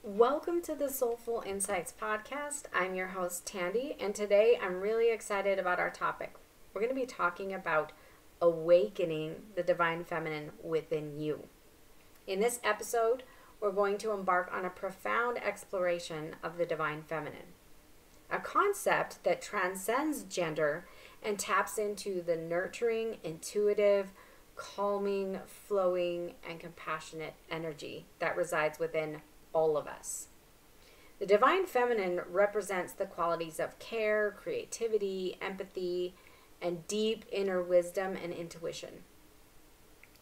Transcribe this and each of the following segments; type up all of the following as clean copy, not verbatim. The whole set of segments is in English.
Welcome to the Soulful Insights podcast. I'm your host, Tandy, and today I'm really excited about our topic. We're going to be talking about awakening the divine feminine within you. In this episode, we're going to embark on a profound exploration of the divine feminine, a concept that transcends gender and taps into the nurturing, intuitive, calming, flowing, and compassionate energy that resides within all of us. The divine feminine represents the qualities of care, creativity, empathy, and deep inner wisdom and intuition.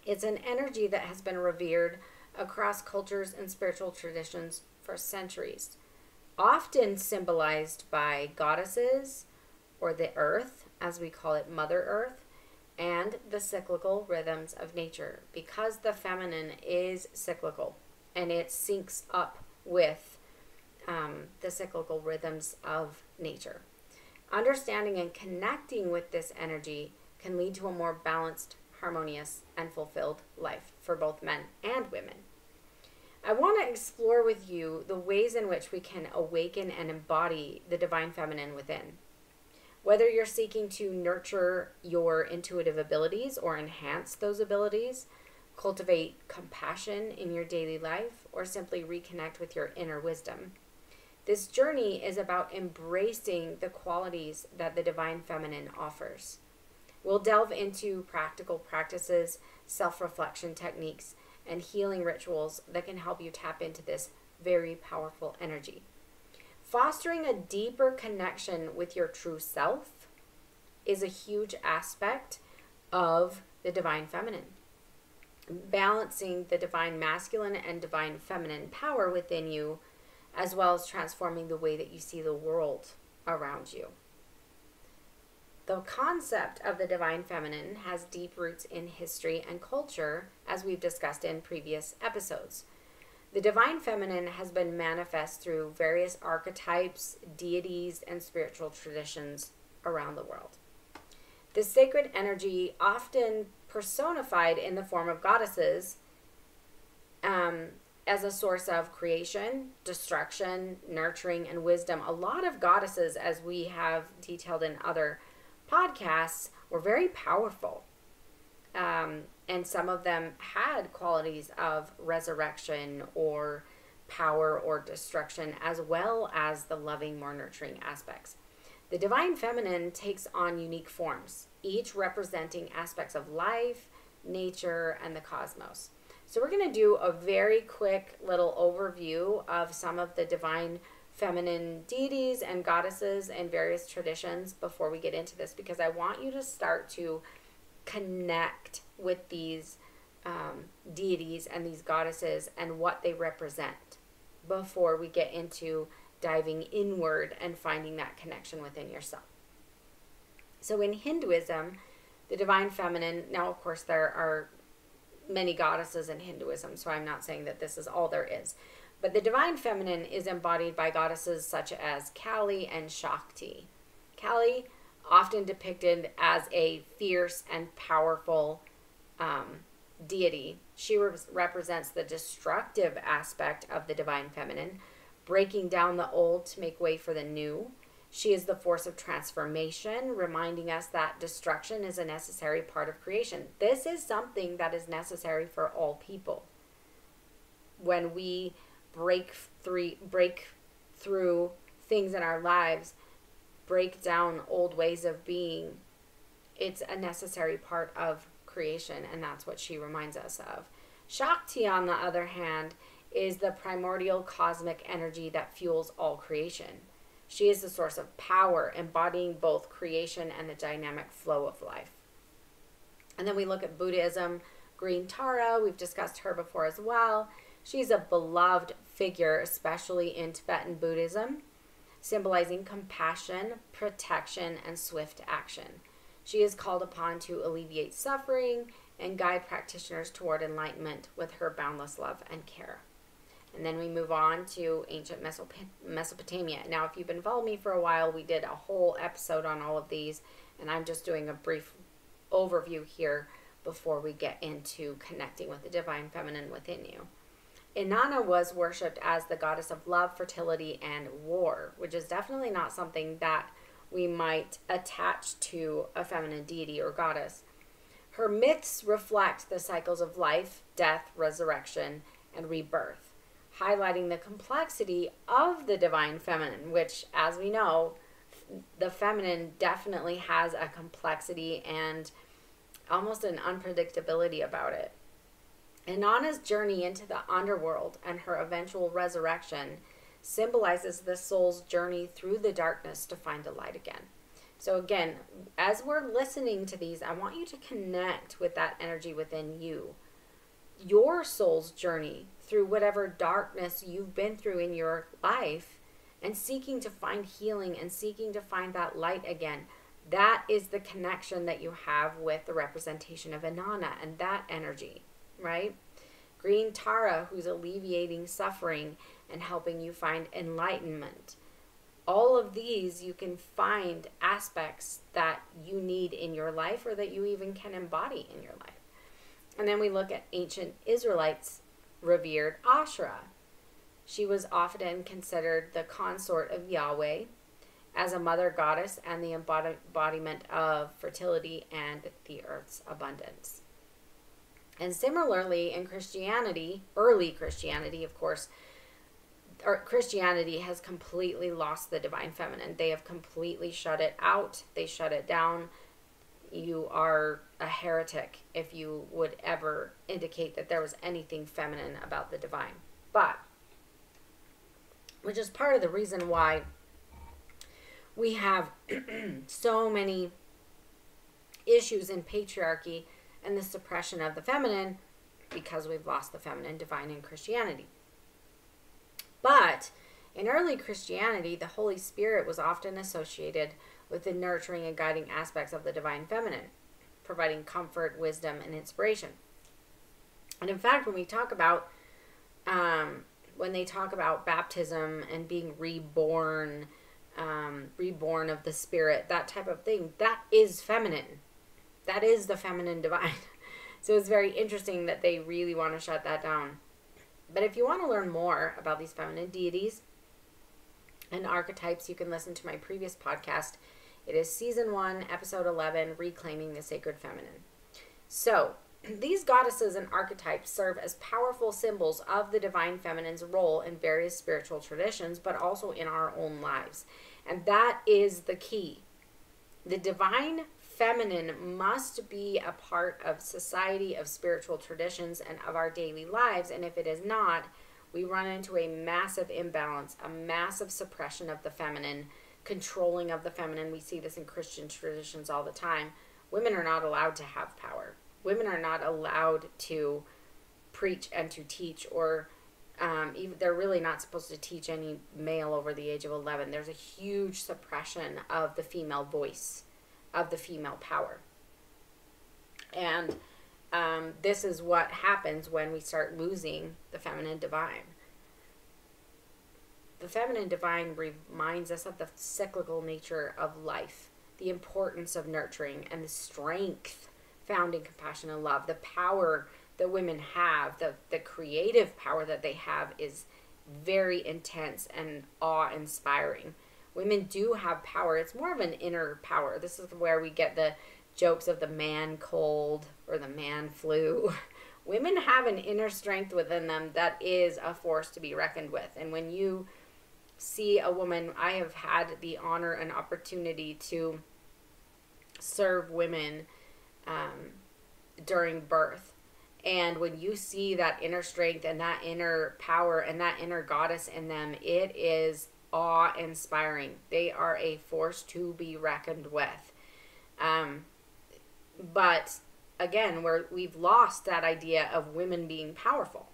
It's an energy that has been revered across cultures and spiritual traditions for centuries, often symbolized by goddesses or the earth, as we call it, Mother Earth, and the cyclical rhythms of nature, because the feminine is cyclical and it syncs up with the cyclical rhythms of nature. Understanding and connecting with this energy can lead to a more balanced, harmonious, and fulfilled life for both men and women. I want to explore with you the ways in which we can awaken and embody the divine feminine within. Whether you're seeking to nurture your intuitive abilities or enhance those abilities, cultivate compassion in your daily life, or simply reconnect with your inner wisdom, this journey is about embracing the qualities that the divine feminine offers. We'll delve into practical practices, self-reflection techniques, and healing rituals that can help you tap into this very powerful energy. Fostering a deeper connection with your true self is a huge aspect of the divine feminine. Balancing the divine masculine and divine feminine power within you, as well as transforming the way that you see the world around you. The concept of the divine feminine has deep roots in history and culture, as we've discussed in previous episodes. The divine feminine has been manifest through various archetypes, deities, and spiritual traditions around the world. This sacred energy, often personified in the form of goddesses, as a source of creation, destruction, nurturing, and wisdom. A lot of goddesses, as we have detailed in other podcasts, were very powerful. And some of them had qualities of resurrection or power or destruction, as well as the loving, more nurturing aspects. The divine feminine takes on unique forms, each representing aspects of life, nature, and the cosmos. So we're going to do a very quick little overview of some of the divine feminine deities and goddesses and various traditions before we get into this, because I want you to start to connect with these deities and these goddesses and what they represent before we get into diving inward and finding that connection within yourself. So in Hinduism, the divine feminine, now of course there are many goddesses in Hinduism, so I'm not saying that this is all there is, but the divine feminine is embodied by goddesses such as Kali and Shakti. Kali, often depicted as a fierce and powerful deity. She represents the destructive aspect of the divine feminine, breaking down the old to make way for the new. She is the force of transformation, reminding us that destruction is a necessary part of creation. This is something that is necessary for all people. When we break through things in our lives, break down old ways of being, it's a necessary part of creation, and that's what she reminds us of. Shakti, on the other hand, is the primordial cosmic energy that fuels all creation. She is the source of power, embodying both creation and the dynamic flow of life. And then we look at Buddhism, Green Tara. We've discussed her before as well. She's a beloved figure, especially in Tibetan Buddhism, symbolizing compassion, protection, and swift action. She is called upon to alleviate suffering and guide practitioners toward enlightenment with her boundless love and care. And then we move on to ancient Mesopotamia. Now, if you've been following me for a while, we did a whole episode on all of these, and I'm just doing a brief overview here before we get into connecting with the divine feminine within you. Inanna was worshipped as the goddess of love, fertility, and war, which is definitely not something that we might attach to a feminine deity or goddess. Her myths reflect the cycles of life, death, resurrection, and rebirth, highlighting the complexity of the divine feminine, which, as we know, the feminine definitely has a complexity and almost an unpredictability about it. Inanna's journey into the underworld and her eventual resurrection symbolizes the soul's journey through the darkness to find the light again. So again, as we're listening to these, I want you to connect with that energy within you. Your soul's journey through whatever darkness you've been through in your life and seeking to find healing and seeking to find that light again. That is the connection that you have with the representation of Inanna and that energy, right? Green Tara, who's alleviating suffering and helping you find enlightenment. All of these, you can find aspects that you need in your life or that you even can embody in your life. And then we look at ancient Israelites revered Asherah. She was often considered the consort of Yahweh as a mother goddess and the embodiment of fertility and the earth's abundance. And similarly in Christianity, early Christianity, of course, Christianity has completely lost the divine feminine. They have completely shut it out. They shut it down. You are a heretic if you would ever indicate that there was anything feminine about the divine. But, which is part of the reason why we have so many issues in patriarchy and the suppression of the feminine, because we've lost the feminine divine in Christianity. But in early Christianity, the Holy Spirit was often associated with the nurturing and guiding aspects of the divine feminine, providing comfort, wisdom, and inspiration. And in fact, when we talk about, when they talk about baptism and being reborn, reborn of the Spirit, that type of thing, that is feminine. That is the feminine divine. So it's very interesting that they really want to shut that down. But if you want to learn more about these feminine deities and archetypes, you can listen to my previous podcast. It is season 1, episode 11, Reclaiming the Sacred Feminine. So these goddesses and archetypes serve as powerful symbols of the divine feminine's role in various spiritual traditions, but also in our own lives. And that is the key. The divine feminine must be a part of society, of spiritual traditions, and of our daily lives. And if it is not, we run into a massive imbalance, a massive suppression of the feminine, controlling of the feminine. We see this in Christian traditions all the time. Women are not allowed to have power. Women are not allowed to preach and to teach, or even, they're really not supposed to teach any male over the age of 11. There's a huge suppression of the female voice, of the female power. And this is what happens when we start losing the feminine divine. The feminine divine reminds us of the cyclical nature of life, the importance of nurturing, and the strength found in compassion and love. The power that women have, the creative power that they have, is very intense and awe-inspiring. Women do have power. It's more of an inner power. This is where we get the jokes of the man cold or the man flu. Women have an inner strength within them that is a force to be reckoned with. And when you see a woman, I have had the honor and opportunity to serve women during birth. And when you see that inner strength and that inner power and that inner goddess in them, it is awe-inspiring. They are a force to be reckoned with. But again, we've lost that idea of women being powerful,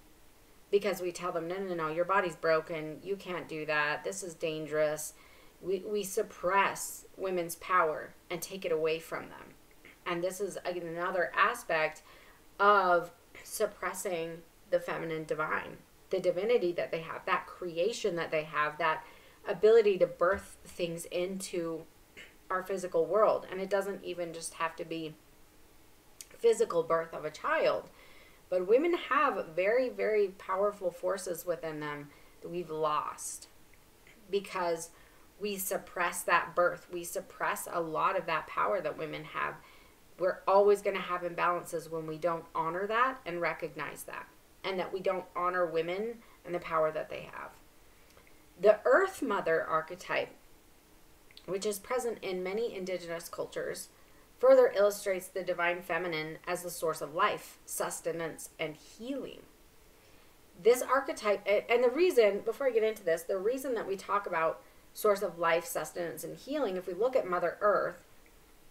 because we tell them, no, your body's broken. You can't do that. This is dangerous. We suppress women's power and take it away from them. And this is another aspect of suppressing the feminine divine, the divinity that they have, that creation that they have, that ability to birth things into our physical world. And it doesn't even just have to be physical birth of a child, But women have very, very powerful forces within them that we've lost because we suppress that birth. We suppress a lot of that power that women have. We're always going to have imbalances when we don't honor that and recognize that, and that we don't honor women and the power that they have. The Earth Mother archetype, which is present in many indigenous cultures, further illustrates the divine feminine as the source of life, sustenance, and healing. This archetype, and the reason, before I get into this, the reason that we talk about source of life, sustenance, and healing, if we look at Mother Earth,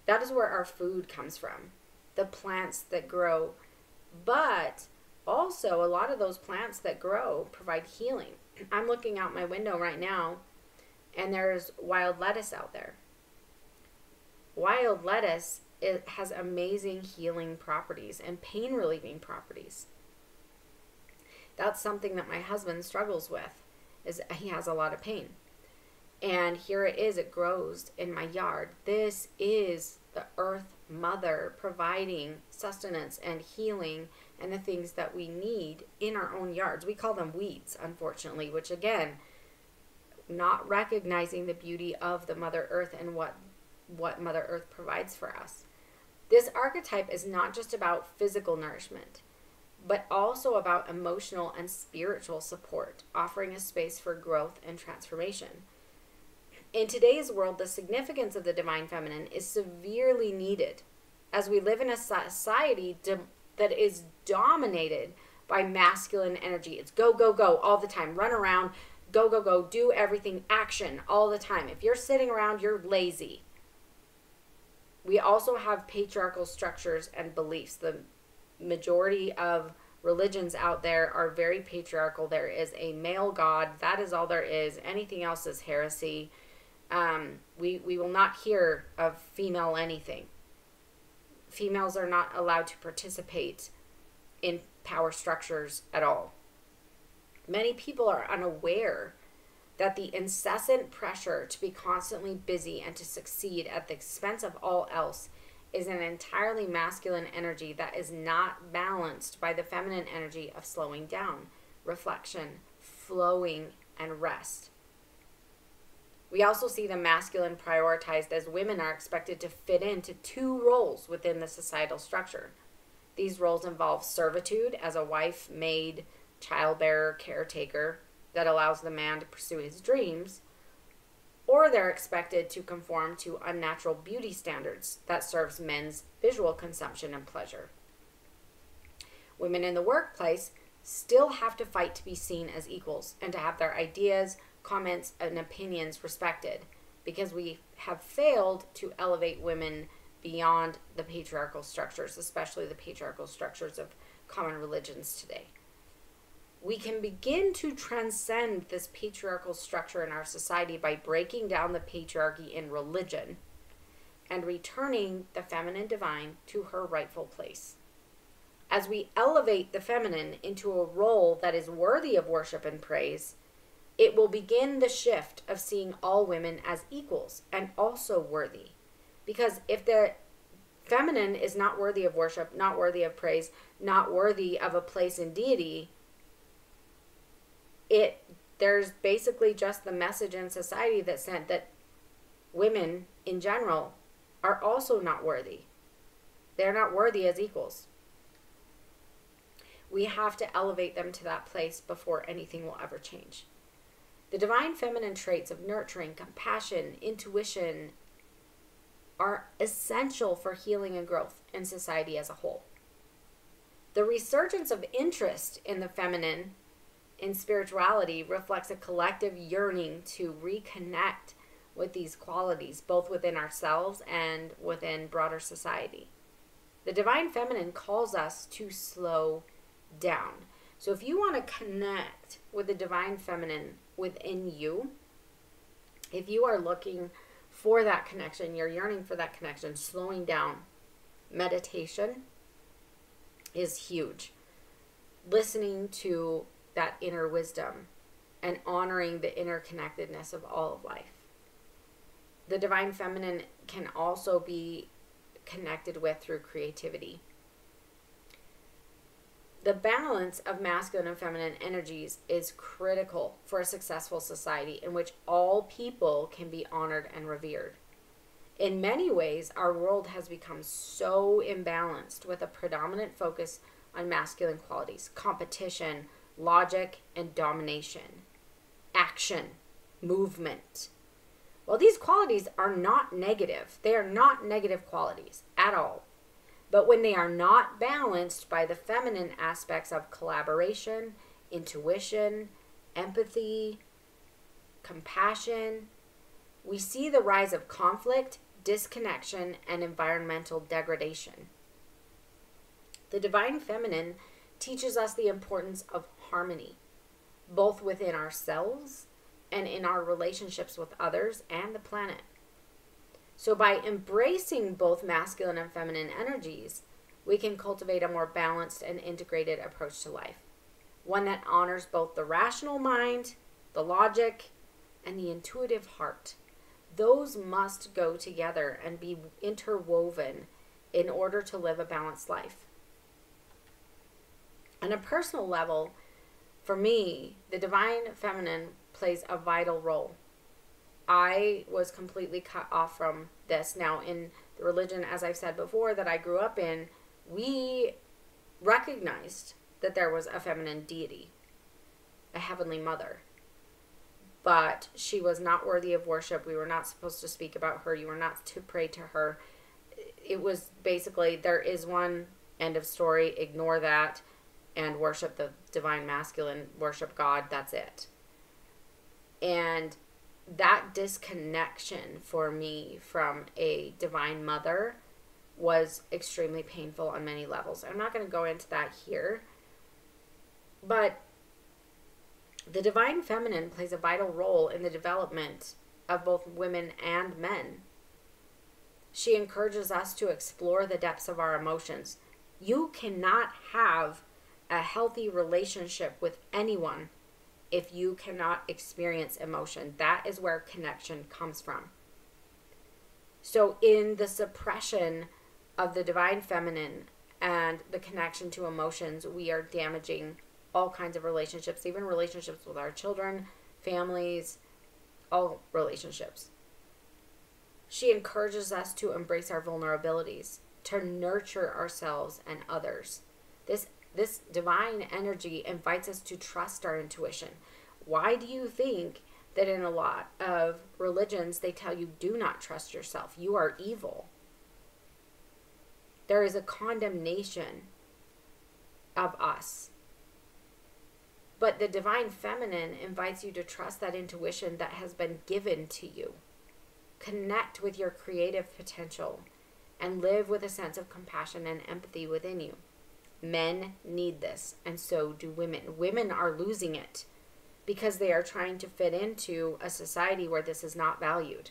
that is where our food comes from, the plants that grow. But also, a lot of those plants that grow provide healing. I'm looking out my window right now, and there's wild lettuce out there. Wild lettuce, it has amazing healing properties and pain relieving properties. That's something that my husband struggles with, is he has a lot of pain. And here it is, it grows in my yard. This is the Earth Mother providing sustenance and healing and the things that we need in our own yards. We call them weeds, unfortunately, which again, not recognizing the beauty of the Mother Earth and what Mother Earth provides for us. This archetype is not just about physical nourishment, but also about emotional and spiritual support, offering a space for growth and transformation. In today's world, the significance of the divine feminine is severely needed as we live in a society that is dominated by masculine energy. It's go, go, go all the time. Run around, go, go, go, do everything, action all the time. If you're sitting around, you're lazy. We also have patriarchal structures and beliefs. The majority of religions out there are very patriarchal. There is a male god. That is all there is. Anything else is heresy. We will not hear of female anything. Females are not allowed to participate in power structures at all. Many people are unaware that the incessant pressure to be constantly busy and to succeed at the expense of all else is an entirely masculine energy that is not balanced by the feminine energy of slowing down, reflection, flowing, and rest. We also see the masculine prioritized as women are expected to fit into two roles within the societal structure. These roles involve servitude as a wife, maid, childbearer, caretaker that allows the man to pursue his dreams, or they're expected to conform to unnatural beauty standards that serves men's visual consumption and pleasure. Women in the workplace still have to fight to be seen as equals and to have their ideas, comments, and opinions respected, because we have failed to elevate women beyond the patriarchal structures, especially the patriarchal structures of common religions today. We can begin to transcend this patriarchal structure in our society by breaking down the patriarchy in religion and returning the feminine divine to her rightful place. As we elevate the feminine into a role that is worthy of worship and praise, it will begin the shift of seeing all women as equals and also worthy. Because if the feminine is not worthy of worship, not worthy of praise, not worthy of a place in deity, there's basically just the message in society that sent that women in general are also not worthy. They're not worthy as equals. We have to elevate them to that place before anything will ever change. The divine feminine traits of nurturing, compassion, intuition are essential for healing and growth in society as a whole. The resurgence of interest in the feminine in spirituality reflects a collective yearning to reconnect with these qualities, both within ourselves and within broader society. The divine feminine calls us to slow down. So if you want to connect with the divine feminine within you, if you are looking for that connection, you're yearning for that connection, slowing down, meditation is huge. Listening to that inner wisdom and honoring the interconnectedness of all of life. The divine feminine can also be connected with through creativity. The balance of masculine and feminine energies is critical for a successful society in which all people can be honored and revered. In many ways, our world has become so imbalanced with a predominant focus on masculine qualities: competition, logic, and domination, action, movement. Well, these qualities are not negative. They are not negative qualities at all. But when they are not balanced by the feminine aspects of collaboration, intuition, empathy, compassion, we see the rise of conflict, disconnection, and environmental degradation. The divine feminine teaches us the importance of harmony, both within ourselves and in our relationships with others and the planet. So by embracing both masculine and feminine energies, we can cultivate a more balanced and integrated approach to life, one that honors both the rational mind, the logic, and the intuitive heart. Those must go together and be interwoven in order to live a balanced life. On a personal level, for me, the divine feminine plays a vital role. I was completely cut off from this. Now, in the religion, as I've said before, that I grew up in, we recognized that there was a feminine deity, a heavenly mother. But she was not worthy of worship. We were not supposed to speak about her. You were not to pray to her. It was basically, there is one, end of story, ignore that, and worship the divine masculine, worship God, that's it. And that disconnection for me from a divine mother was extremely painful on many levels. I'm not going to go into that here, but the divine feminine plays a vital role in the development of both women and men. She encourages us to explore the depths of our emotions. You cannot have a healthy relationship with anyone if you cannot experience emotion. That is where connection comes from. So in the suppression of the divine feminine and the connection to emotions, we are damaging all kinds of relationships, even relationships with our children, families, all relationships. She encourages us to embrace our vulnerabilities, to nurture ourselves and others. This divine energy invites us to trust our intuition. Why do you think that in a lot of religions they tell you, do not trust yourself, you are evil? There is a condemnation of us. But the divine feminine invites you to trust that intuition that has been given to you. Connect with your creative potential and live with a sense of compassion and empathy within you. Men need this, and so do women. Women are losing it because they are trying to fit into a society where this is not valued.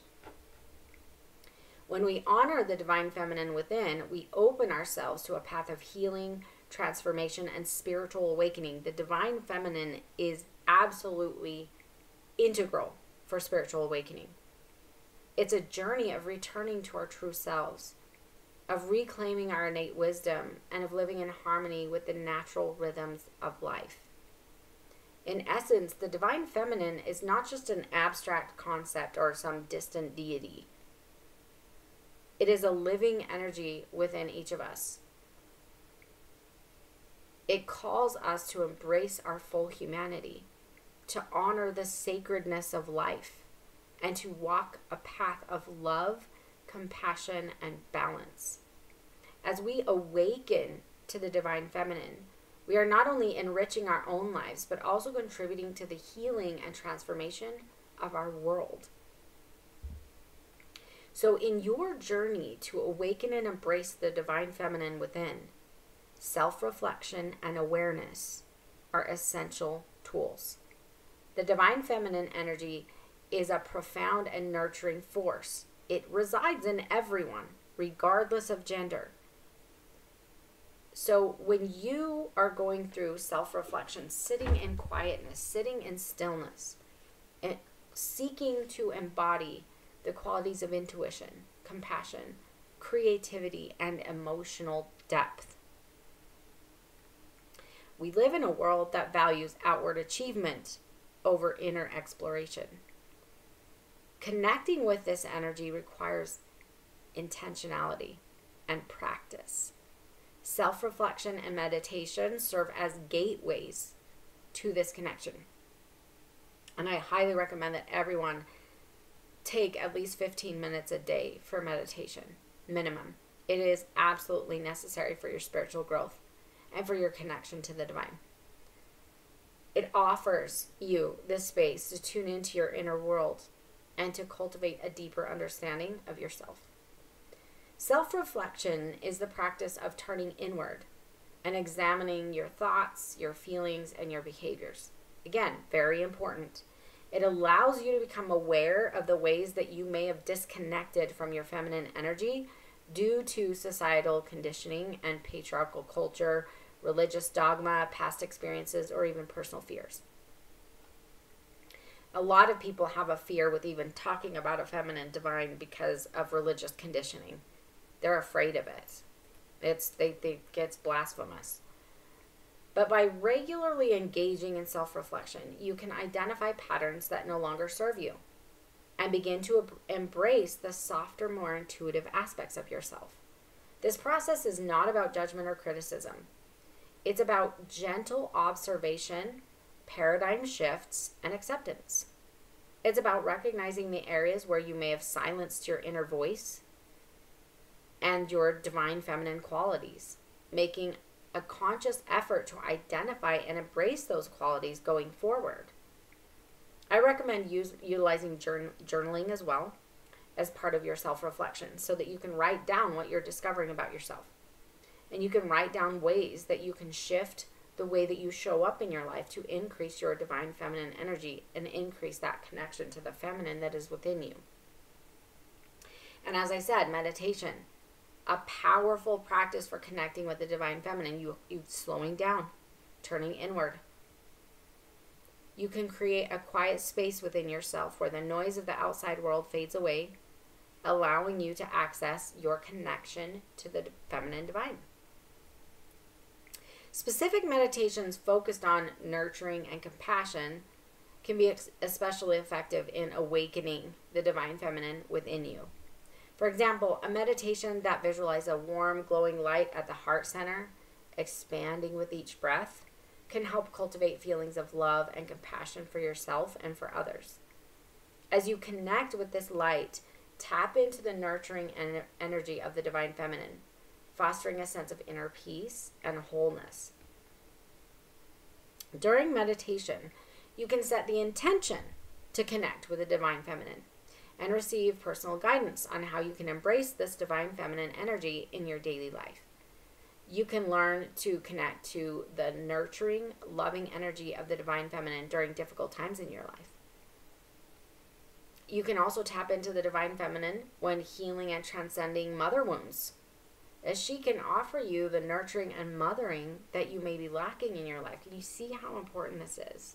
When we honor the divine feminine within, we open ourselves to a path of healing, transformation, and spiritual awakening. The divine feminine is absolutely integral for spiritual awakening. It's a journey of returning to our true selves, of reclaiming our innate wisdom, and of living in harmony with the natural rhythms of life. In essence, the divine feminine is not just an abstract concept or some distant deity. It is a living energy within each of us. It calls us to embrace our full humanity, to honor the sacredness of life, and to walk a path of love, compassion, and balance. As we awaken to the divine feminine, we are not only enriching our own lives, but also contributing to the healing and transformation of our world. So in your journey to awaken and embrace the divine feminine within, self-reflection and awareness are essential tools. The divine feminine energy is a profound and nurturing force. It resides in everyone, regardless of gender. So when you are going through self-reflection, sitting in quietness, sitting in stillness, and seeking to embody the qualities of intuition, compassion, creativity, and emotional depth, We live in a world that values outward achievement over inner exploration. Connecting with this energy requires intentionality and practice. Self-reflection and meditation serve as gateways to this connection. And I highly recommend that everyone take at least 15 minutes a day for meditation, minimum. It is absolutely necessary for your spiritual growth and for your connection to the divine. It offers you this space to tune into your inner world and to cultivate a deeper understanding of yourself. Self-reflection is the practice of turning inward and examining your thoughts, your feelings, and your behaviors. Again, very important. It allows you to become aware of the ways that you may have disconnected from your feminine energy due to societal conditioning and patriarchal culture, religious dogma, past experiences, or even personal fears. A lot of people have a fear with even talking about a feminine divine because of religious conditioning. They're afraid of it. They think it's blasphemous. But by regularly engaging in self-reflection, you can identify patterns that no longer serve you and begin to embrace the softer, more intuitive aspects of yourself. This process is not about judgment or criticism. It's about gentle observation, paradigm shifts, and acceptance. It's about recognizing the areas where you may have silenced your inner voice and your divine feminine qualities, making a conscious effort to identify and embrace those qualities going forward. I recommend utilizing journaling as well as part of your self-reflection so that you can write down what you're discovering about yourself. And you can write down ways that you can shift the way that you show up in your life to increase your divine feminine energy and increase that connection to the feminine that is within you. And as I said, meditation, a powerful practice for connecting with the divine feminine. You slowing down, turning inward. You can create a quiet space within yourself where the noise of the outside world fades away, allowing you to access your connection to the feminine divine. Specific meditations focused on nurturing and compassion can be especially effective in awakening the divine feminine within you. For example, a meditation that visualizes a warm, glowing light at the heart center, expanding with each breath, can help cultivate feelings of love and compassion for yourself and for others. As you connect with this light, tap into the nurturing energy of the divine feminine, fostering a sense of inner peace and wholeness. During meditation, you can set the intention to connect with the divine feminine and receive personal guidance on how you can embrace this divine feminine energy in your daily life. You can learn to connect to the nurturing, loving energy of the divine feminine during difficult times in your life. You can also tap into the divine feminine when healing and transcending mother wounds, as she can offer you the nurturing and mothering that you may be lacking in your life. Can you see how important this is?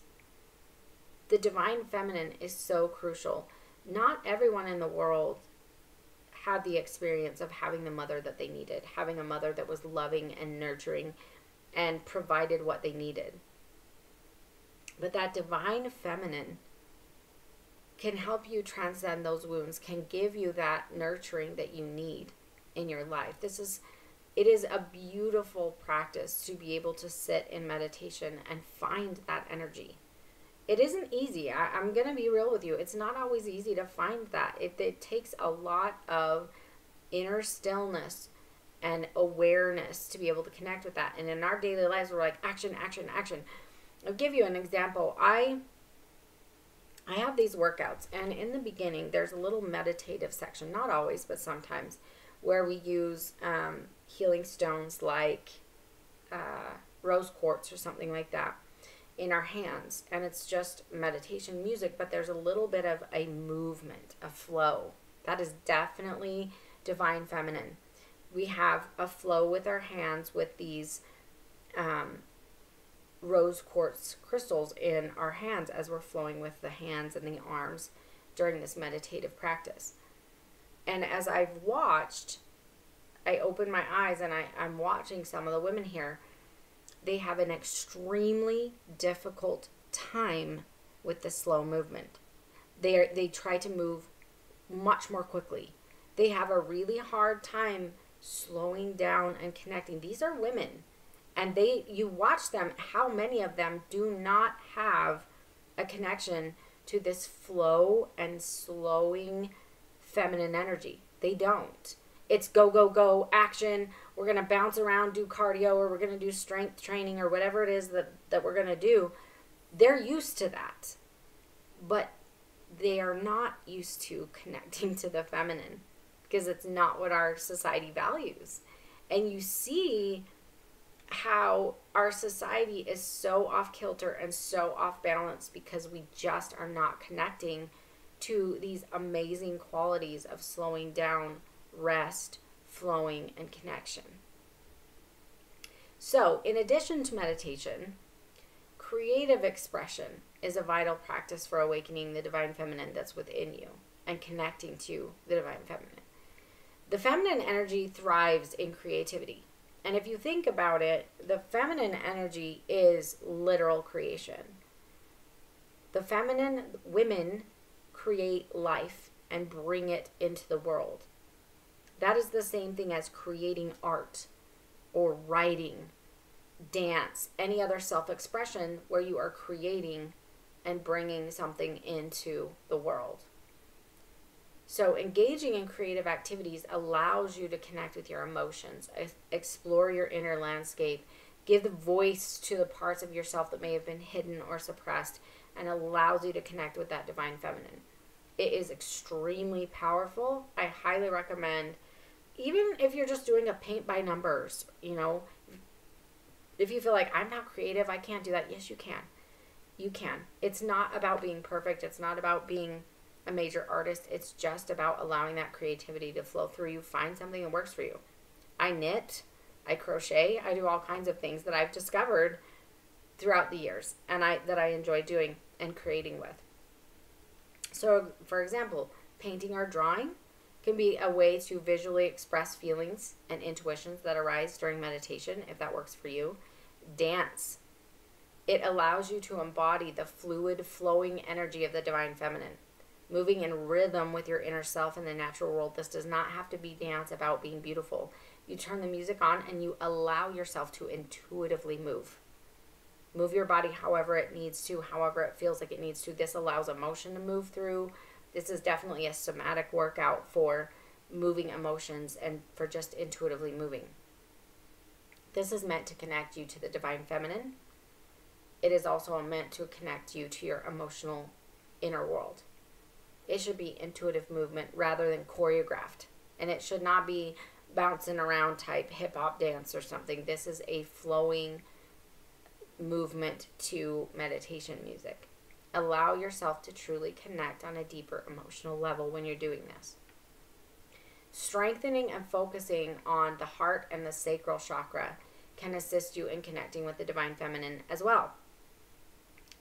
The divine feminine is so crucial. Not everyone in the world had the experience of having the mother that they needed, having a mother that was loving and nurturing and provided what they needed. But that divine feminine can help you transcend those wounds, can give you that nurturing that you need in your life. It is a beautiful practice to be able to sit in meditation and find that energy. It isn't easy. I'm going to be real with you. It's not always easy to find that. It takes a lot of inner stillness and awareness to be able to connect with that. And in our daily lives, we're like, action, action, action. I'll give you an example. I have these workouts, and in the beginning, there's a little meditative section, not always, but sometimes, where we use healing stones like rose quartz or something like that in our hands, and it's just meditation music, but there's a little bit of a movement, a flow. That is definitely divine feminine. We have a flow with our hands with these rose quartz crystals in our hands as we're flowing with the hands and the arms during this meditative practice. And as I've watched, I open my eyes and I'm watching some of the women here, they have an extremely difficult time with the slow movement. They try to move much more quickly. They have a really hard time slowing down and connecting. These are women, and you watch them, how many of them do not have a connection to this flow and slowing feminine energy. They don't. It's go, go, go, action. We're going to bounce around, do cardio, or we're going to do strength training, or whatever it is that we're going to do. They're used to that. But they are not used to connecting to the feminine, because it's not what our society values. And you see how our society is so off kilter and so off balance because we just are not connecting to these amazing qualities of slowing down, rest, flowing, and connection. So, in addition to meditation, creative expression is a vital practice for awakening the divine feminine that's within you and connecting to the divine feminine. The feminine energy thrives in creativity. And if you think about it, the feminine energy is literal creation. The feminine women create life and bring it into the world. That is the same thing as creating art or writing, dance, any other self-expression where you are creating and bringing something into the world. So engaging in creative activities allows you to connect with your emotions, explore your inner landscape, give the voice to the parts of yourself that may have been hidden or suppressed, and allows you to connect with that divine feminine. It is extremely powerful. I highly recommend, even if you're just doing a paint by numbers, if you feel like I'm not creative, I can't do that. Yes, you can. You can. It's not about being perfect. It's not about being a major artist. It's just about allowing that creativity to flow through you. Find something that works for you. I knit, I crochet, I do all kinds of things that I've discovered throughout the years and that I enjoy doing and creating with. So, for example, painting or drawing can be a way to visually express feelings and intuitions that arise during meditation, if that works for you. Dance. It allows you to embody the fluid, flowing energy of the divine feminine, moving in rhythm with your inner self in the natural world. This does not have to be dance about being beautiful. You turn the music on and you allow yourself to intuitively move. Move your body however it needs to, however it feels like it needs to. This allows emotion to move through. This is definitely a somatic workout for moving emotions and for just intuitively moving. This is meant to connect you to the divine feminine. It is also meant to connect you to your emotional inner world. It should be intuitive movement rather than choreographed. And it should not be bouncing around type hip-hop dance or something. This is a flowing movement to meditation music. Allow yourself to truly connect on a deeper emotional level when you're doing this. Strengthening and focusing on the heart and the sacral chakra can assist you in connecting with the divine feminine as well.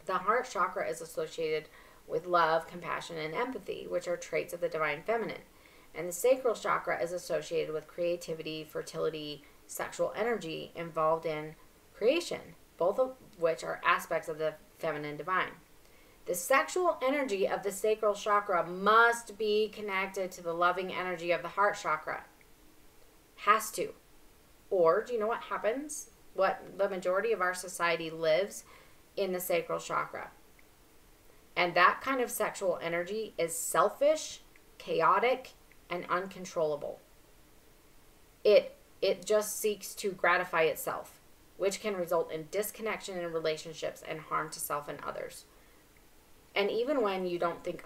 The heart chakra is associated with love, compassion, and empathy, which are traits of the divine feminine. And the sacral chakra is associated with creativity, fertility, sexual energy involved in creation, both of which are aspects of the feminine divine. The sexual energy of the sacral chakra must be connected to the loving energy of the heart chakra. Has to. Or, do you know what happens? What the majority of our society lives in the sacral chakra. And that kind of sexual energy is selfish, chaotic, and uncontrollable. It just seeks to gratify itself, which can result in disconnection in relationships and harm to self and others. And even when you don't think,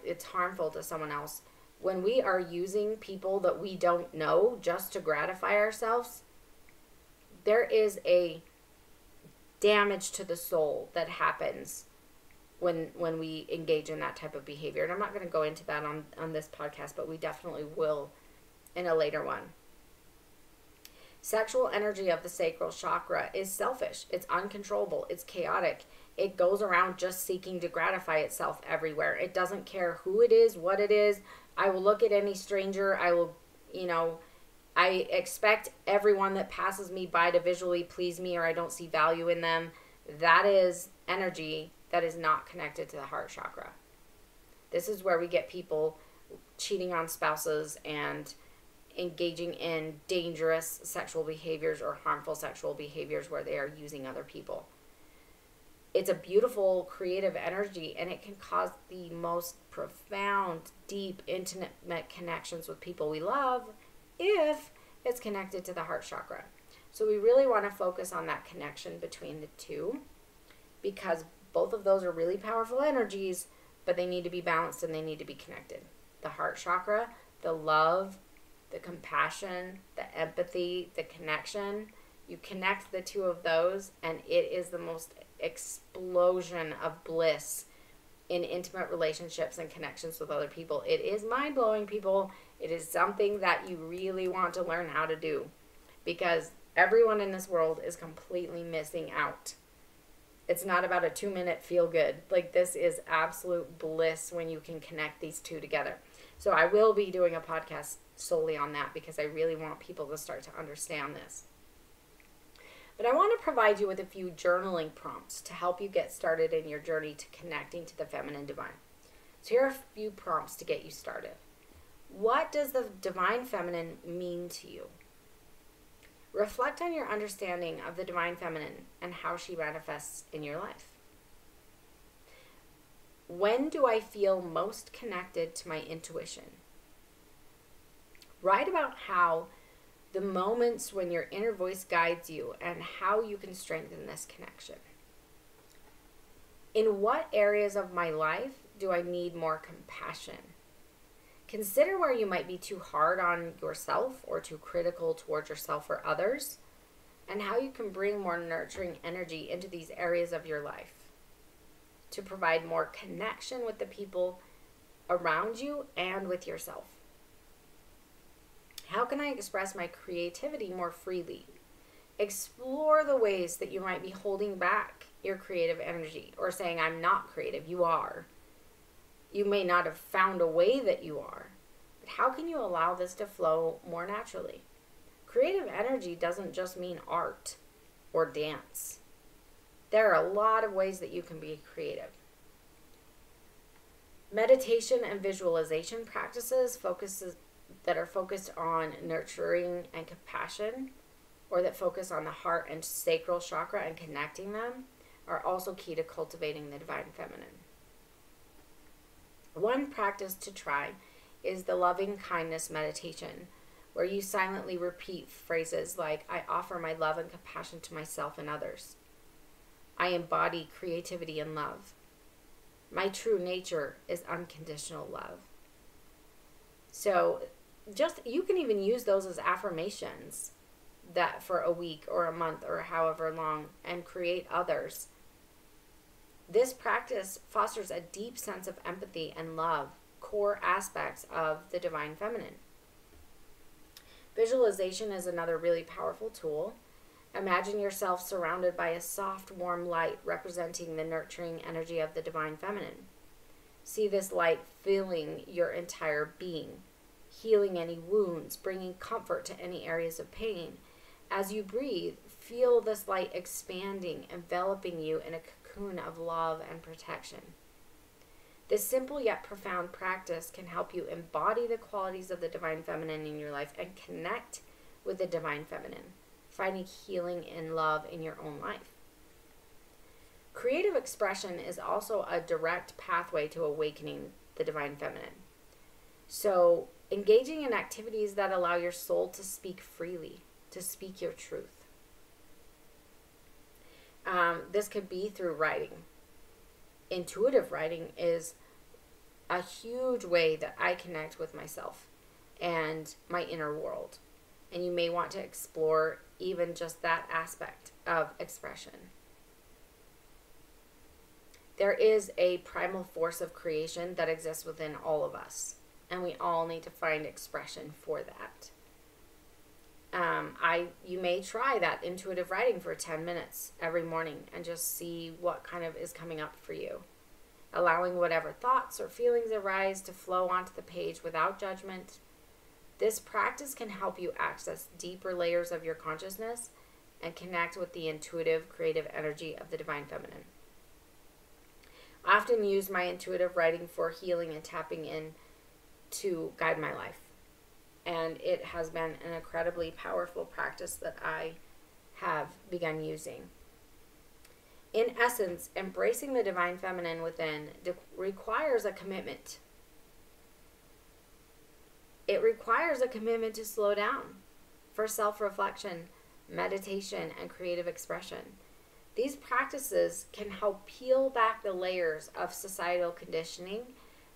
it's harmful to someone else, when we are using people that we don't know just to gratify ourselves, there is a damage to the soul that happens when we engage in that type of behavior. And I'm not going to go into that on this podcast, but we definitely will in a later one. Sexual energy of the sacral chakra is selfish. It's uncontrollable. It's chaotic. It goes around just seeking to gratify itself everywhere. It doesn't care who it is, what it is. I will look at any stranger. I will, I expect everyone that passes me by to visually please me, or I don't see value in them. That is energy that is not connected to the heart chakra. This is where we get people cheating on spouses and engaging in dangerous sexual behaviors or harmful sexual behaviors where they are using other people. It's a beautiful, creative energy, and it can cause the most profound, deep, intimate connections with people we love if it's connected to the heart chakra. So we really want to focus on that connection between the two, because both of those are really powerful energies, but they need to be balanced and they need to be connected. The heart chakra, the love, the compassion, the empathy, the connection. You connect the two of those, and it is the most explosion of bliss in intimate relationships and connections with other people. It is mind-blowing, people. It is something that you really want to learn how to do, because everyone in this world is completely missing out. It's not about a 2-minute feel good. Like, this is absolute bliss when you can connect these two together. So I will be doing a podcast solely on that, because I really want people to start to understand this. But I want to provide you with a few journaling prompts to help you get started in your journey to connecting to the feminine divine. So here are a few prompts to get you started. What does the divine feminine mean to you? Reflect on your understanding of the divine feminine and how she manifests in your life. When do I feel most connected to my intuition? Write about how the moments when your inner voice guides you and how you can strengthen this connection. In what areas of my life do I need more compassion? Consider where you might be too hard on yourself or too critical towards yourself or others, and how you can bring more nurturing energy into these areas of your life to provide more connection with the people around you and with yourself. How can I express my creativity more freely? Explore the ways that you might be holding back your creative energy or saying, I'm not creative. You are. You may not have found a way that you are, but how can you allow this to flow more naturally? Creative energy doesn't just mean art or dance. There are a lot of ways that you can be creative. Meditation and visualization practices that are focused on nurturing and compassion, or that focus on the heart and sacral chakra and connecting them, are also key to cultivating the divine feminine. One practice to try is the loving kindness meditation, where you silently repeat phrases like, I offer my love and compassion to myself and others. I embody creativity and love. My true nature is unconditional love. So you can even use those as affirmations that for a week or a month or however long, and create others. This practice fosters a deep sense of empathy and love, core aspects of the divine feminine. Visualization is another really powerful tool. Imagine yourself surrounded by a soft, warm light representing the nurturing energy of the divine feminine. See this light filling your entire being, healing any wounds, bringing comfort to any areas of pain. As you breathe, feel this light expanding, enveloping you in a cocoon of love and protection. This simple yet profound practice can help you embody the qualities of the divine feminine in your life and connect with the divine feminine, finding healing and love in your own life. Creative expression is also a direct pathway to awakening the divine feminine. So, engaging in activities that allow your soul to speak freely, to speak your truth. This could be through writing. Intuitive writing is a huge way that I connect with myself and my inner world. And you may want to explore even just that aspect of expression. There is a primal force of creation that exists within all of us, and we all need to find expression for that. You may try that intuitive writing for 10 minutes every morning and just see what kind of is coming up for you. Allowing whatever thoughts or feelings arise to flow onto the page without judgment. This practice can help you access deeper layers of your consciousness and connect with the intuitive, creative energy of the divine feminine. I often use my intuitive writing for healing and tapping in to guide my life. And it has been an incredibly powerful practice that I have begun using. In essence, embracing the divine feminine within requires a commitment. It requires a commitment to slow down for self-reflection, meditation, and creative expression. These practices can help peel back the layers of societal conditioning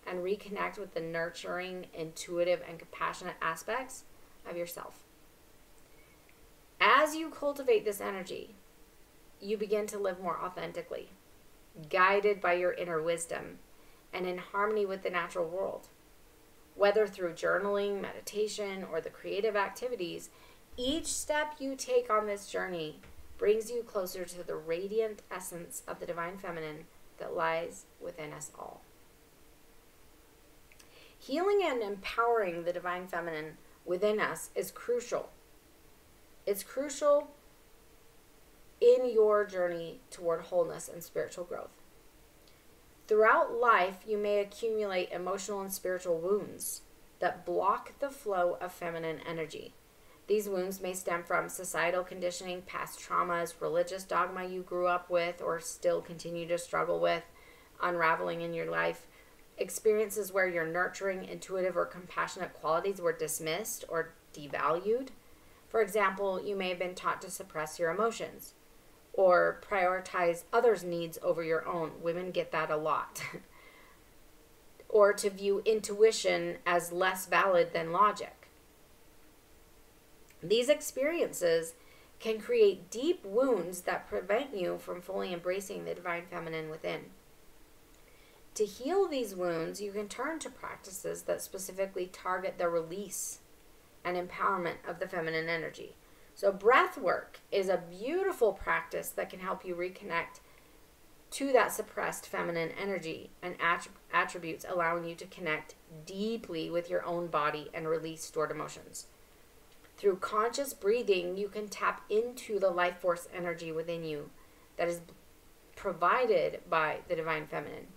and reconnect with the nurturing, intuitive, and compassionate aspects of yourself. As you cultivate this energy, you begin to live more authentically, guided by your inner wisdom and in harmony with the natural world. Whether through journaling, meditation, or the creative activities, each step you take on this journey brings you closer to the radiant essence of the divine feminine that lies within us all. Healing and empowering the divine feminine within us is crucial. It's crucial in your journey toward wholeness and spiritual growth. Throughout life, you may accumulate emotional and spiritual wounds that block the flow of feminine energy. These wounds may stem from societal conditioning, past traumas, religious dogma you grew up with or still continue to struggle with unraveling in your life, experiences where your nurturing, intuitive, or compassionate qualities were dismissed or devalued. For example, you may have been taught to suppress your emotions or prioritize others' needs over your own. Women get that a lot. Or to view intuition as less valid than logic. These experiences can create deep wounds that prevent you from fully embracing the divine feminine within. To heal these wounds, you can turn to practices that specifically target the release and empowerment of the feminine energy. So breath work is a beautiful practice that can help you reconnect to that suppressed feminine energy and attributes, allowing you to connect deeply with your own body and release stored emotions. Through conscious breathing, you can tap into the life force energy within you that is provided by the divine feminine.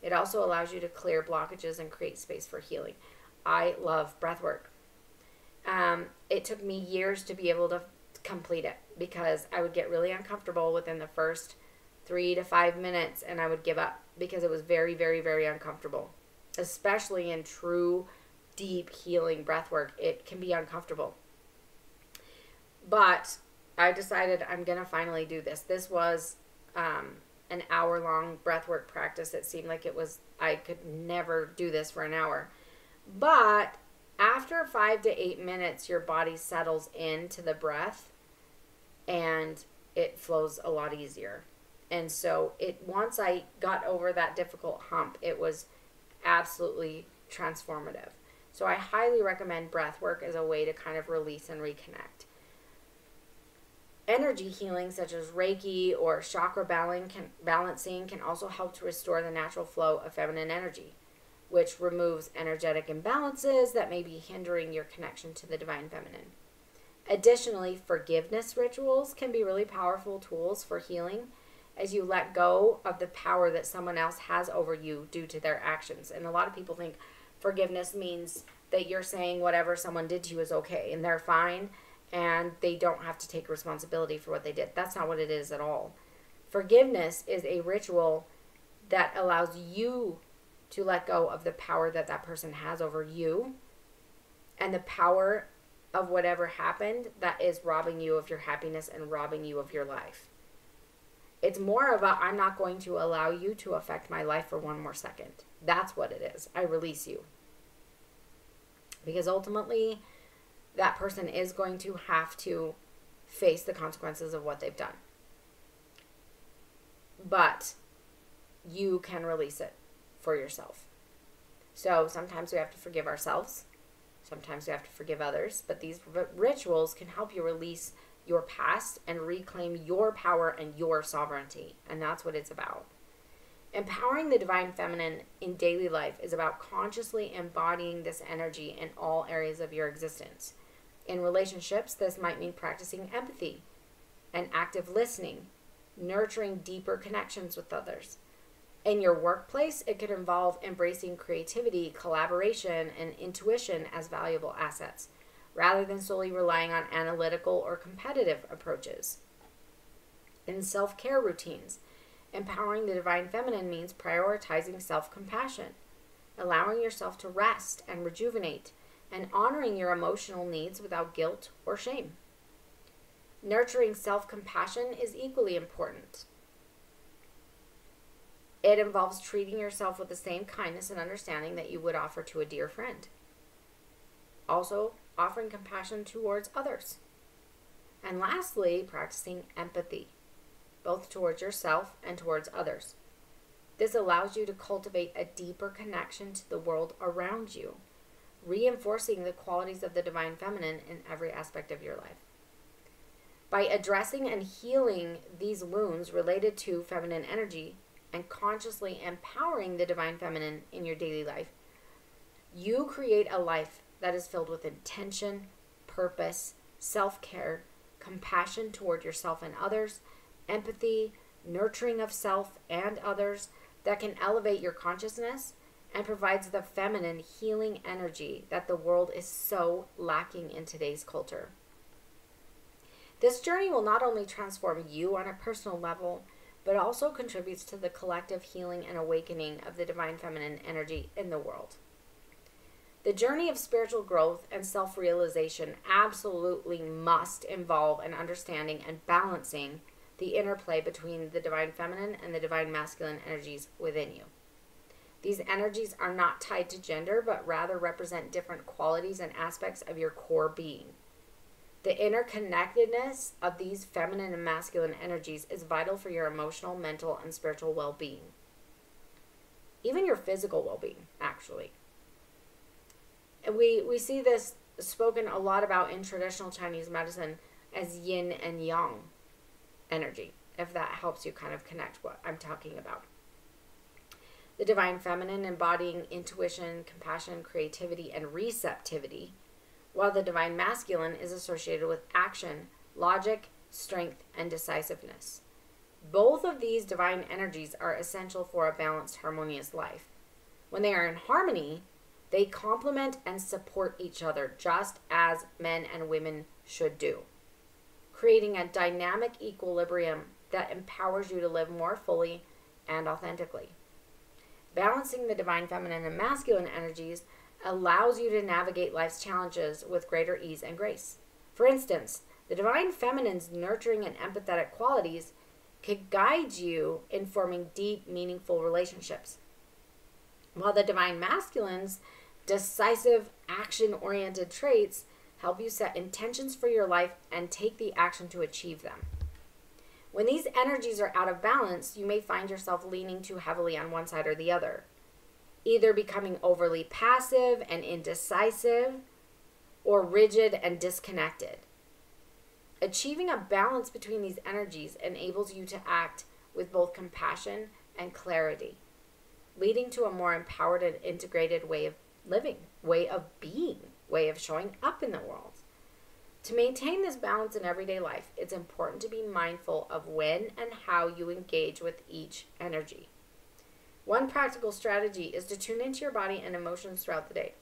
It also allows you to clear blockages and create space for healing. I love breath work. It took me years to be able to complete it because I would get really uncomfortable within the first 3 to 5 minutes and I would give up because it was very, very, very uncomfortable. Especially in true, deep healing breath work, it can be uncomfortable. But I decided I'm going to finally do this. This was an hour-long breathwork practice. It seemed like I could never do this for an hour. But after 5 to 8 minutes, your body settles into the breath and it flows a lot easier. And so once I got over that difficult hump, it was absolutely transformative. So I highly recommend breath work as a way to kind of release and reconnect. Energy healing such as Reiki or chakra balancing can also help to restore the natural flow of feminine energy, which removes energetic imbalances that may be hindering your connection to the divine feminine. Additionally, forgiveness rituals can be really powerful tools for healing as you let go of the power that someone else has over you due to their actions. And a lot of people think forgiveness means that you're saying whatever someone did to you is okay and they're fine and they don't have to take responsibility for what they did. That's not what it is at all. Forgiveness is a ritual that allows you to let go of the power that that person has over you and the power of whatever happened that is robbing you of your happiness and robbing you of your life. It's more about, I'm not going to allow you to affect my life for one more second. That's what it is. I release you. Because ultimately, that person is going to have to face the consequences of what they've done. But you can release it for yourself. So sometimes we have to forgive ourselves. Sometimes we have to forgive others. But these rituals can help you release your past and reclaim your power and your sovereignty. And that's what it's about. Empowering the divine feminine in daily life is about consciously embodying this energy in all areas of your existence. In relationships, this might mean practicing empathy and active listening, nurturing deeper connections with others. In your workplace, it could involve embracing creativity, collaboration, and intuition as valuable assets, rather than solely relying on analytical or competitive approaches. In self-care routines, empowering the divine feminine means prioritizing self-compassion, allowing yourself to rest and rejuvenate, and honoring your emotional needs without guilt or shame. Nurturing self-compassion is equally important. It involves treating yourself with the same kindness and understanding that you would offer to a dear friend. Also, offering compassion towards others. And lastly, practicing empathy, both towards yourself and towards others. This allows you to cultivate a deeper connection to the world around you, reinforcing the qualities of the divine feminine in every aspect of your life. By addressing and healing these wounds related to feminine energy and consciously empowering the divine feminine in your daily life, you create a life that is filled with intention, purpose, self-care, compassion toward yourself and others, empathy, nurturing of self and others that can elevate your consciousness and provides the feminine healing energy that the world is so lacking in today's culture. This journey will not only transform you on a personal level, but also contributes to the collective healing and awakening of the divine feminine energy in the world. The journey of spiritual growth and self-realization absolutely must involve an understanding and balancing the interplay between the divine feminine and the divine masculine energies within you. These energies are not tied to gender, but rather represent different qualities and aspects of your core being. The interconnectedness of these feminine and masculine energies is vital for your emotional, mental, and spiritual well-being. Even your physical well-being, actually. And we see this spoken a lot about in traditional Chinese medicine as yin and yang energy, if that helps you kind of connect what I'm talking about. The divine feminine embodying intuition, compassion, creativity, and receptivity, while the divine masculine is associated with action, logic, strength, and decisiveness. Both of these divine energies are essential for a balanced, harmonious life. When they are in harmony, they complement and support each other, just as men and women should do, creating a dynamic equilibrium that empowers you to live more fully and authentically. Balancing the divine feminine and masculine energies allows you to navigate life's challenges with greater ease and grace. For instance, the divine feminine's nurturing and empathetic qualities could guide you in forming deep, meaningful relationships, while the divine masculine's decisive, action-oriented traits help you set intentions for your life and take the action to achieve them. When these energies are out of balance, you may find yourself leaning too heavily on one side or the other, either becoming overly passive and indecisive or rigid and disconnected. Achieving a balance between these energies enables you to act with both compassion and clarity, leading to a more empowered and integrated way of living, way of being, way of showing up in the world. To maintain this balance in everyday life, it's important to be mindful of when and how you engage with each energy. One practical strategy is to tune into your body and emotions throughout the day,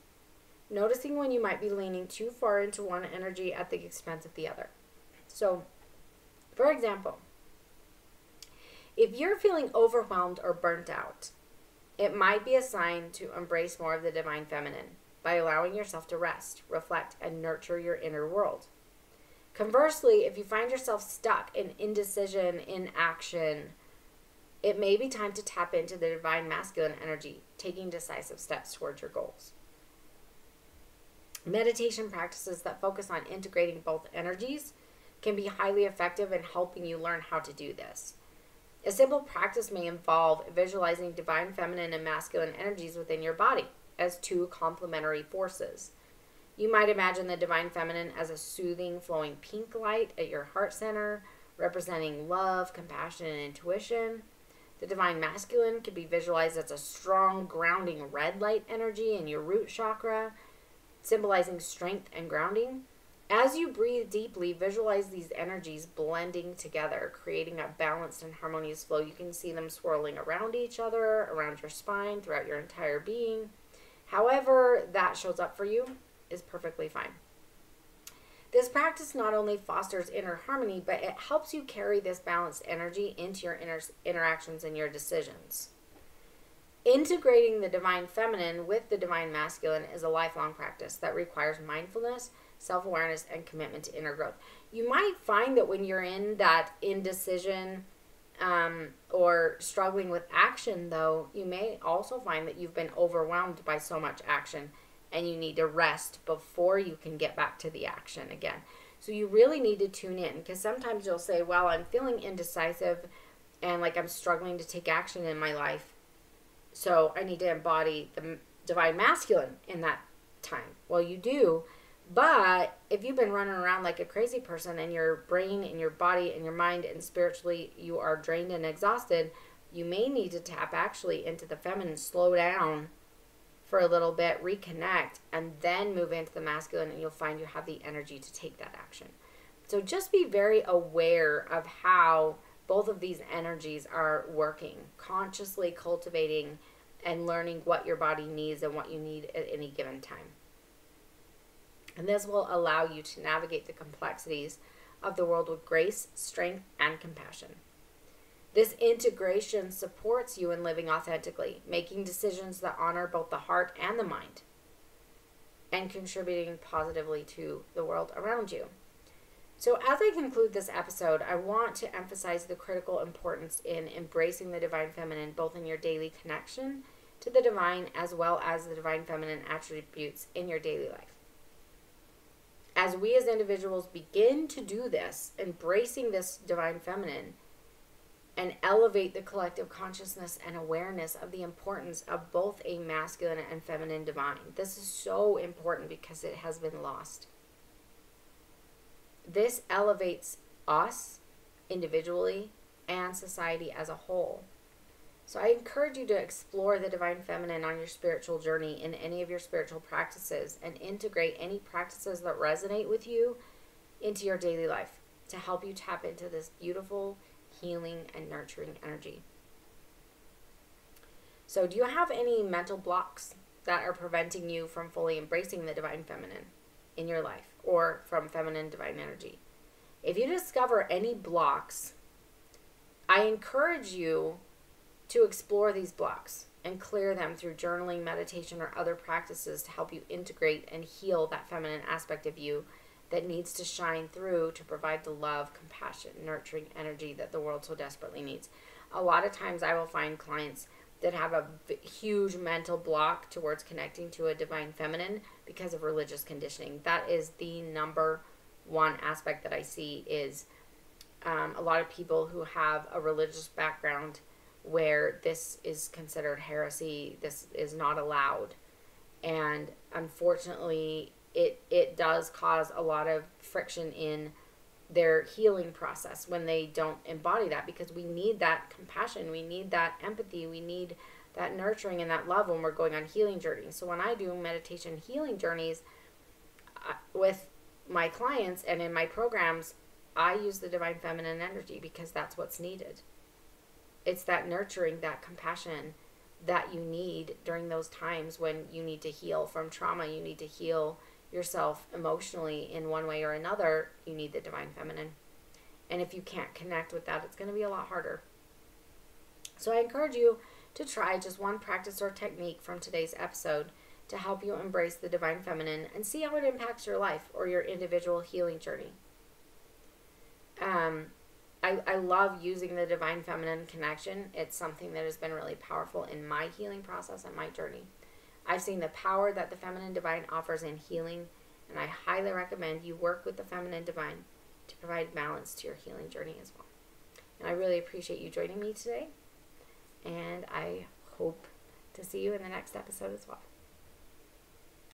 noticing when you might be leaning too far into one energy at the expense of the other. So, for example, if you're feeling overwhelmed or burnt out, it might be a sign to embrace more of the divine feminine by allowing yourself to rest, reflect, and nurture your inner world. Conversely, if you find yourself stuck in indecision, inaction, it may be time to tap into the divine masculine energy, taking decisive steps towards your goals. Meditation practices that focus on integrating both energies can be highly effective in helping you learn how to do this. A simple practice may involve visualizing divine feminine and masculine energies within your body as two complementary forces. You might imagine the divine feminine as a soothing, flowing pink light at your heart center, representing love, compassion, and intuition. The divine masculine can be visualized as a strong, grounding red light energy in your root chakra, symbolizing strength and grounding. As you breathe deeply, visualize these energies blending together, creating a balanced and harmonious flow. You can see them swirling around each other, around your spine, throughout your entire being. However that shows up for you is perfectly fine. This practice not only fosters inner harmony, but it helps you carry this balanced energy into your interactions and your decisions. Integrating the divine feminine with the divine masculine is a lifelong practice that requires mindfulness, self-awareness, and commitment to inner growth. You might find that when you're in that indecision or struggling with action, though, you may also find that you've been overwhelmed by so much action and you need to rest before you can get back to the action again. So you really need to tune in, because sometimes you'll say, well, I'm feeling indecisive and like I'm struggling to take action in my life, so I need to embody the divine masculine in that time. Well, you do, but if you've been running around like a crazy person and your brain and your body and your mind and spiritually you are drained and exhausted, you may need to tap actually into the feminine, slow down for a little bit, reconnect, and then move into the masculine, and you'll find you have the energy to take that action. So just be very aware of how both of these energies are working, consciously cultivating and learning what your body needs and what you need at any given time. And this will allow you to navigate the complexities of the world with grace, strength, and compassion. This integration supports you in living authentically, making decisions that honor both the heart and the mind, and contributing positively to the world around you. So as I conclude this episode, I want to emphasize the critical importance in embracing the divine feminine, both in your daily connection to the divine as well as the divine feminine attributes in your daily life. As we as individuals begin to do this, embracing this divine feminine, and elevate the collective consciousness and awareness of the importance of both a masculine and feminine divine. This is so important because it has been lost. This elevates us individually and society as a whole. So I encourage you to explore the divine feminine on your spiritual journey in any of your spiritual practices, and integrate any practices that resonate with you into your daily life to help you tap into this beautiful, healing, and nurturing energy. So do you have any mental blocks that are preventing you from fully embracing the divine feminine in your life, or from feminine divine energy? If you discover any blocks, I encourage you to explore these blocks and clear them through journaling, meditation, or other practices to help you integrate and heal that feminine aspect of you that needs to shine through to provide the love, compassion, nurturing energy that the world so desperately needs. A lot of times I will find clients that have a huge mental block towards connecting to a divine feminine because of religious conditioning. That is the number one aspect that I see, is a lot of people who have a religious background where this is considered heresy, this is not allowed. And unfortunately, it does cause a lot of friction in their healing process when they don't embody that, because we need that compassion, we need that empathy, we need that nurturing and that love when we're going on healing journeys. So when I do meditation healing journeys with my clients and in my programs, I use the divine feminine energy because that's what's needed. It's that nurturing, that compassion that you need during those times when you need to heal from trauma, you need to heal yourself emotionally in one way or another. You need the divine feminine. And if you can't connect with that, it's going to be a lot harder. So I encourage you to try just one practice or technique from today's episode to help you embrace the divine feminine and see how it impacts your life or your individual healing journey. I love using the divine feminine connection. It's something that has been really powerful in my healing process and my journey. I've seen the power that the feminine divine offers in healing, and I highly recommend you work with the feminine divine to provide balance to your healing journey as well. And I really appreciate you joining me today, and I hope to see you in the next episode as well.